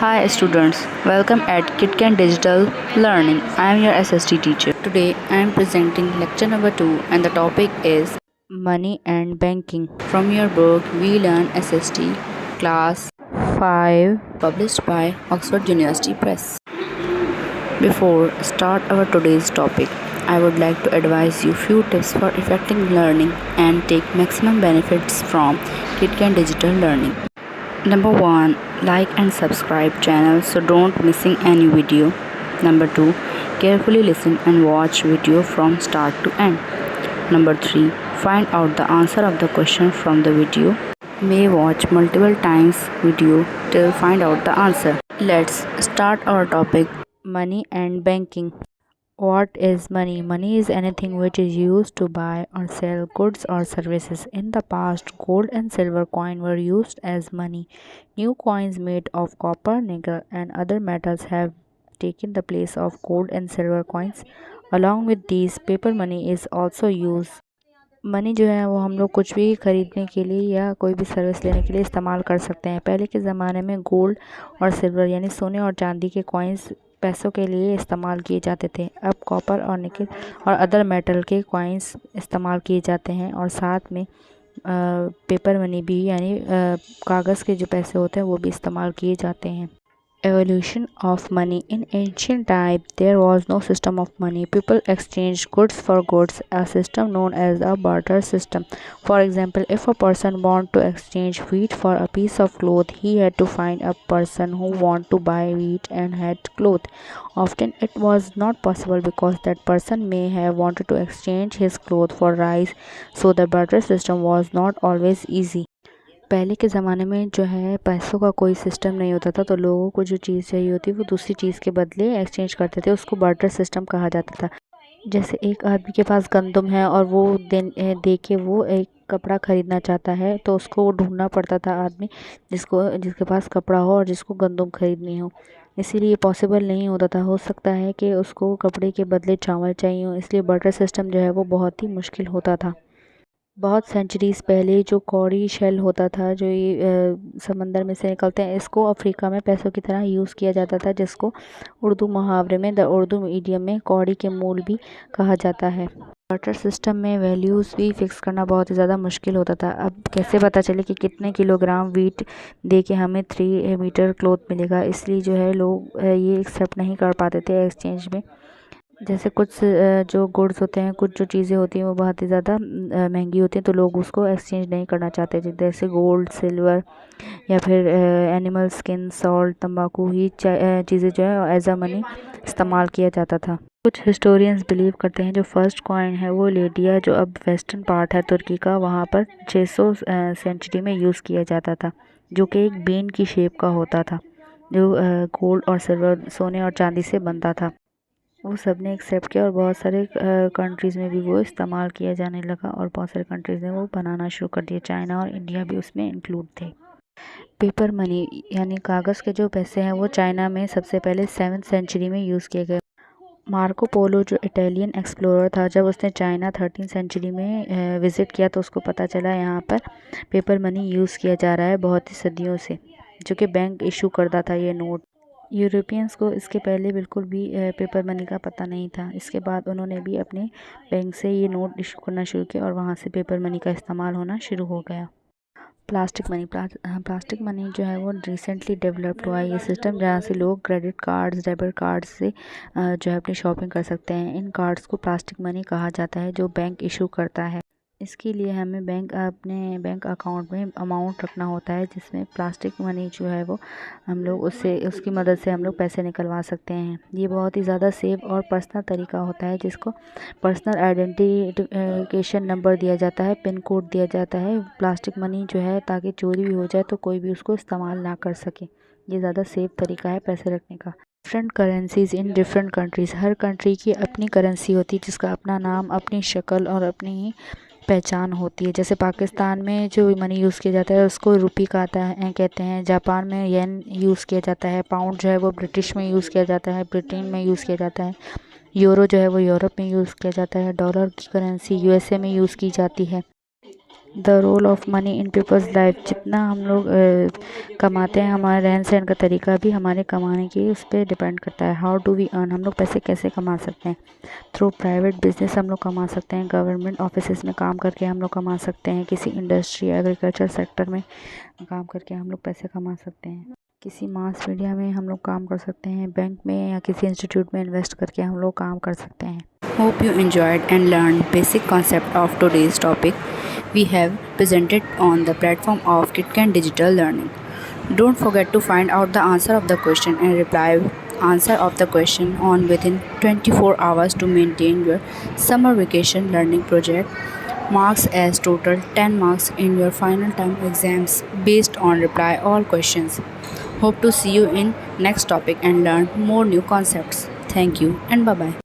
Hi students, welcome at KitKan Digital Learning. I am your SST teacher. Today I am presenting lecture number 2 and the topic is Money and Banking. From your book We Learn SST Class 5 published by Oxford University Press. Before start our today's topic, I would like to advise you few tips for effective learning and take maximum benefits from KitKan Digital Learning. Number 1, like and subscribe channel so don't missing any video. Number 2, carefully listen and watch video from start to end. Number 3, find out the answer of the question from the video. May watch multiple times video till find out the answer. Let's start our topic, money and banking. What is money? Money is anything which is used to buy or sell goods or services. In the past, gold and silver coin were used as money. New coins made of copper, nickel and other metals have taken the place of gold and silver coins. Along with these, paper money is also used. Money जो है वो हम लोग कुछ भी ख़रीदने के लिए या कोई भी सर्विस लेने के लिए इस्तेमाल कर सकते हैं। पहले के ज़माने में गोल्ड और सिल्वर यानी सोने और चांदी के कॉइन्स पैसों के लिए इस्तेमाल किए जाते थे। अब कॉपर और निकल और अदर मेटल के कॉइन्स इस्तेमाल किए जाते हैं और साथ में पेपर मनी भी यानी कागज़ के जो पैसे होते हैं वो भी इस्तेमाल किए जाते हैं। Evolution of money. In ancient time, there was no system of money. People exchanged goods for goods, a system known as a barter system. For example, if a person wanted to exchange wheat for a piece of cloth, he had to find a person who wanted to buy wheat and had cloth. Often it was not possible because that person may have wanted to exchange his cloth for rice, so the barter system was not always easy. पहले के ज़माने में जो है पैसों का कोई system नहीं होता था, तो लोगों को जो चीज़ चाहिए होती वो दूसरी चीज़ के बदले एक्सचेंज करते थे। उसको बार्टर सिस्टम कहा जाता था। जैसे एक आदमी के पास गंदम है और वो दे के वो एक कपड़ा ख़रीदना चाहता है, तो उसको ढूंढना पड़ता था आदमी जिसके पास कपड़ा हो और जिसको गंदम ख़रीदनी हो। इसीलिए पॉसिबल नहीं होता था। हो सकता है कि उसको कपड़े के बदले चावल चाहिए हो, इसलिए बार्टर सिस्टम जो है वो बहुत ही मुश्किल होता था। बहुत सेंचुरीज़ पहले जो कौड़ी शेल होता था, जो ये समंदर में से निकलते हैं, इसको अफ्रीका में पैसों की तरह यूज़ किया जाता था, जिसको उर्दू मुहावरे में द उर्दू मीडियम में कौड़ी के मूल भी कहा जाता है। बार्टर सिस्टम में वैल्यूज़ भी फिक्स करना बहुत ही ज़्यादा मुश्किल होता था। अब कैसे पता चले कि कितने किलोग्राम वीट दे के हमें 3 मीटर क्लॉथ मिलेगा, इसलिए जो है लोग ये एक्सेप्ट नहीं कर पाते थे एक्सचेंज में। जैसे कुछ जो गुड्स होते हैं, कुछ जो चीज़ें होती हैं वो बहुत ही ज़्यादा महंगी होती हैं, तो लोग उसको एक्सचेंज नहीं करना चाहते थे। जैसे गोल्ड, सिल्वर या फिर एनिमल स्किन, सॉल्ट, तंबाकू ही चीज़ें जो है एज अ मनी इस्तेमाल किया जाता था। कुछ हिस्टोरियंस बिलीव करते हैं जो फर्स्ट कॉइन है वो लेडिया, जो अब वेस्टर्न पार्ट है तुर्की का, वहाँ पर 600 सेंचुरी में यूज़ किया जाता था, जो कि एक बीन की शेप का होता था, जो गोल्ड और सिल्वर, सोने और चांदी से बनता था। वो सब ने एक्सेप्ट किया और बहुत सारे कंट्रीज़ में भी वो इस्तेमाल किया जाने लगा और बहुत सारे कंट्रीज़ ने वो बनाना शुरू कर दिया। चाइना और इंडिया भी उसमें इंक्लूड थे। पेपर मनी यानी कागज़ के जो पैसे हैं वो चाइना में सबसे पहले 7th सेंचुरी में यूज़ किए गए। मार्को पोलो जो इटालियन एक्सप्लोरर था, जब उसने चाइना 13th सेंचुरी में विज़िट किया तो उसको पता चला यहाँ पर पेपर मनी यूज़ किया जा रहा है बहुत ही सदियों से, जो कि बैंक इशू करता था ये नोट। यूरोपियंस को इसके पहले बिल्कुल भी पेपर मनी का पता नहीं था। इसके बाद उन्होंने भी अपने बैंक से ये नोट इशू करना शुरू किया और वहाँ से पेपर मनी का इस्तेमाल होना शुरू हो गया। प्लास्टिक मनी प्लास्टिक मनी जो है वो रिसेंटली डेवलप्ड हुआ है ये सिस्टम, जहाँ से लोग क्रेडिट कार्ड्स, डेबिट कार्ड्स से जो है अपनी शॉपिंग कर सकते हैं। इन कार्ड्स को प्लास्टिक मनी कहा जाता है, जो बैंक इशू करता है। इसके लिए हमें अपने बैंक अकाउंट में अमाउंट रखना होता है, जिसमें प्लास्टिक मनी जो है वो हम लोग उसकी मदद से हम लोग पैसे निकलवा सकते हैं। ये बहुत ही ज़्यादा सेफ और पर्सनल तरीका होता है, जिसको पर्सनल आइडेंटिफिकेशन नंबर दिया जाता है, पिन कोड दिया जाता है प्लास्टिक मनी जो है, ताकि चोरी भी हो जाए तो कोई भी उसको इस्तेमाल ना कर सके। ये ज़्यादा सेफ तरीका है पैसे रखने का। Different currencies in different countries. Her country की अपनी करेंसी होती है, जिसका अपना नाम, अपनी शक्ल और अपनी ही पहचान होती है। जैसे पाकिस्तान में जो मनी यूज़ किया जाता है उसको रुपी कहते हैं। जापान में येन यूज़ किया जाता है। पाउंड जो है वो ब्रिटिश में यूज़ किया जाता है, ब्रिटेन में यूज़ किया जाता है। यूरो जो है वो यूरोप में यूज़ किया जाता है। डॉलर की करेंसी यूएसए में यूज़ की जाती है। The role of money in people's life, जितना हम लोग कमाते हैं, हमारे रहन सहन का तरीका भी हमारे कमाने की उस पर डिपेंड करता है। हाउ डू वी अर्न, हम लोग पैसे कैसे कमा सकते हैं। थ्रू प्राइवेट बिजनेस हम लोग कमा सकते हैं, गवर्नमेंट ऑफिस में काम करके हम लोग कमा सकते हैं, किसी इंडस्ट्री एग्रीकल्चर सेक्टर में काम करके हम लोग पैसे कमा सकते हैं, किसी मास मीडिया में हम लोग काम कर सकते हैं, बैंक में या किसी इंस्टीट्यूट में इन्वेस्ट करके हम लोग काम कर सकते हैं। Hope you enjoyed and learned basic concept of today's topic we have presented on the platform of KitKan Digital Learning. Don't forget to find out the answer of the question and reply answer of the question on within 24 hours to maintain your summer vacation learning project. Marks as total 10 marks in your final term exams based on reply all questions. Hope to see you in next topic and learn more new concepts. Thank you and bye bye.